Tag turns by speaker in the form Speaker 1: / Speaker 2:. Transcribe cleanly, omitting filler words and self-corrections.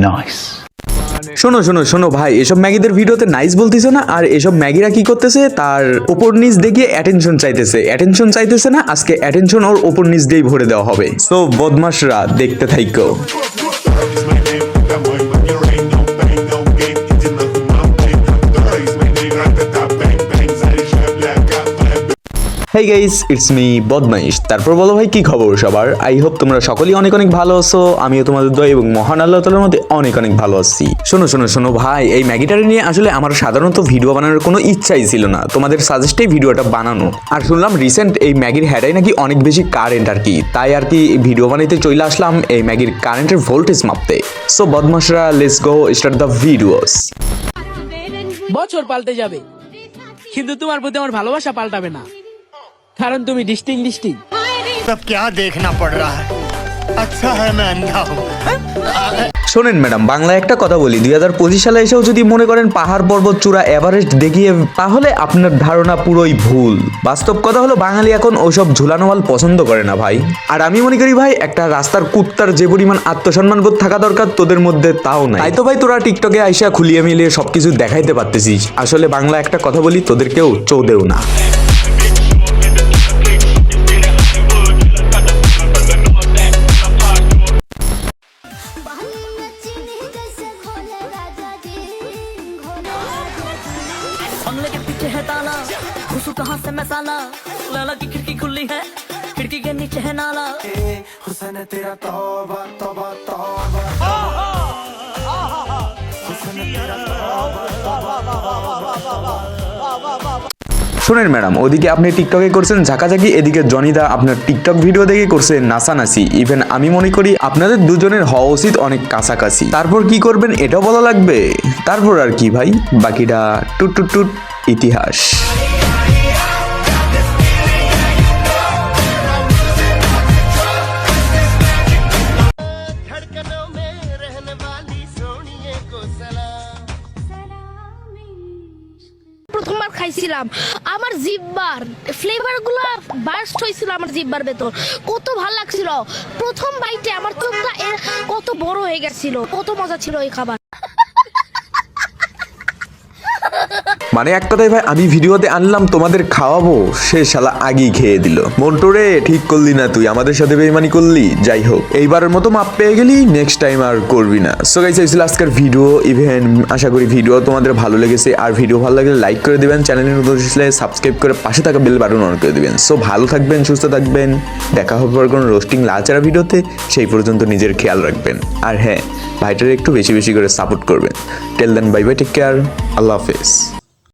Speaker 1: Nice. শোনো শোনো শোনো ভাই, এসব ম্যাগিদের ভিডিওতে নাইস বলতেছো না, আর এসব ম্যাগিরা কি করতেছে, তার ওপর নিচ দেখিয়ে অ্যাটেনশন চাইতেছে না, আজকে অ্যাটেনশন ওর ওপর নিচ দিয়েই ভরে দেওয়া হবে। সো বদমাশরা দেখতে থাইকো। হেই গাইস, ইটস মি বদমাইশ। তারপর বলো ভাই কি খবর সবার? আই হোপ তোমরা সকলেই অনেক অনেক ভালো আছো। আমিও তোমাদের দোয়া এবং মহান আল্লাহ তাআলার মধ্যে অনেক অনেক ভালো আছি। শোনো শোনো শোনো ভাই, এই ম্যাগিটারে নিয়ে আসলে আমার সাধারণত ভিডিও বানানোর কোনো ইচ্ছাই ছিল না, তোমাদের সাজেস্টেই ভিডিওটা বানানো। আর শুনলাম রিসেন্ট এই ম্যাগির হেডাই নাকি অনেক বেশি কারেন্ট আর কি, তাই আর কি ভিডিও বানাইতে চলে আসলাম এই ম্যাগির কারেন্টের ভোল্টেজ মাপতে। সো বদমাশরা, let's go start the videos.
Speaker 2: বছর পাল্টে যাবে, কিন্তু তোমার প্রতি আমার ভালোবাসা পাল্টাবে না, কারণ তুমি ডিস্টিং।
Speaker 3: सब क्या देखना पड़ रहा है? अच्छा है मैं अंधा हूँ।
Speaker 1: শোনেন ম্যাডাম, বাংলায় একটা কথা বলি, 2025 সালে এসেও যদি মনে করেন পাহাড় পর্বত চূড়া এভারেস্ট দেখিয়ে, তাহলে আপনার ধারণা পুরোই ভুল। বাস্তব কথা হলো বাঙালি এখন ওইসব ঝুলানো মাল পছন্দ করে না ভাই। আর আমি মনে করি ভাই, একটা রাস্তার কুত্তার যে পরিমাণ আত্মসম্মান বোধ থাকা দরকার তোদের মধ্যে তাও নাই। তাই তো ভাই তোরা টিকটকে আইসা খুলিয়ে মিলিয়ে সবকিছু দেখাইতে পারতেছিস। আসলে বাংলা একটা কথা বলি, তোদেরকেও চৌদেও না।
Speaker 4: बंगले के पीछे है ताला, घुसू कहाँ से मैं साला, लाला की खिड़की खुली है, खिड़की के नीचे है नाला। हुस्न तेरा तौबा तौबा तौबा, हुस्न तेरा तौबा तौबा।
Speaker 1: শোনেন ম্যাডাম, ওদিকে আপনি টিকটকে করছেন ঝাঁকাঝাঁকি, এদিকে জনিদা আপনার টিকটক ভিডিও দেখে করছে নাচানাচি। ইভেন আমি মনে করি আপনাদের দুজনের হওয়া উচিত অনেক কাছাকাছি। তারপর কি করবেন এটাও বলা লাগবে? তারপর আর কি ভাই, বাকিটা টুট টুট টুট ইতিহাস।
Speaker 5: প্রথমবার খাইছিলাম, আমার জিহ্বার ফ্লেভার গুলো বার্স্ট হয়েছিল আমার জিহ্বার ভেতর, কত ভালো লাগছিল। প্রথম বাইটে আমার চোখটা কত বড় হয়ে গেছিল, কত মজা ছিল এই খাবার।
Speaker 1: মানে এক কথায় ভাই, আমি ভিডিওতে আনলাম তোমাদের খাওয়াবো, সে শালা আগেই খেয়ে দিল। মন্টুরে ঠিক করলি না তুই, আমাদের সাথে বেইমানি করলি। যাই হোক, এইবারের মতো মাপ পেয়ে গেলি, নেক্সট টাইম আর করবি না। সো গাইস, এই ছিল আজকের ভিডিও। ইভেন আশা করি ভিডিও তোমাদের ভালো লেগেছে। আর ভিডিও ভালো লাগলে লাইক করে দিবেন, চ্যানেলে নতুন আসলে সাবস্ক্রাইব করে পাশে থাকা বেল বাটন অন করে দিবেন। সো ভালো থাকবেন, সুস্থ থাকবেন, দেখা হবে পর কোনো রোস্টিং লাচারা ভিডিওতে। সেই পর্যন্ত নিজের খেয়াল রাখবেন, আর হ্যাঁ ভাইটারে একটু বেশি বেশি করে সাপোর্ট করবেন। টেল দেন, বাই বাই, টেক কেয়ার, আল্লাহ হাফেজ।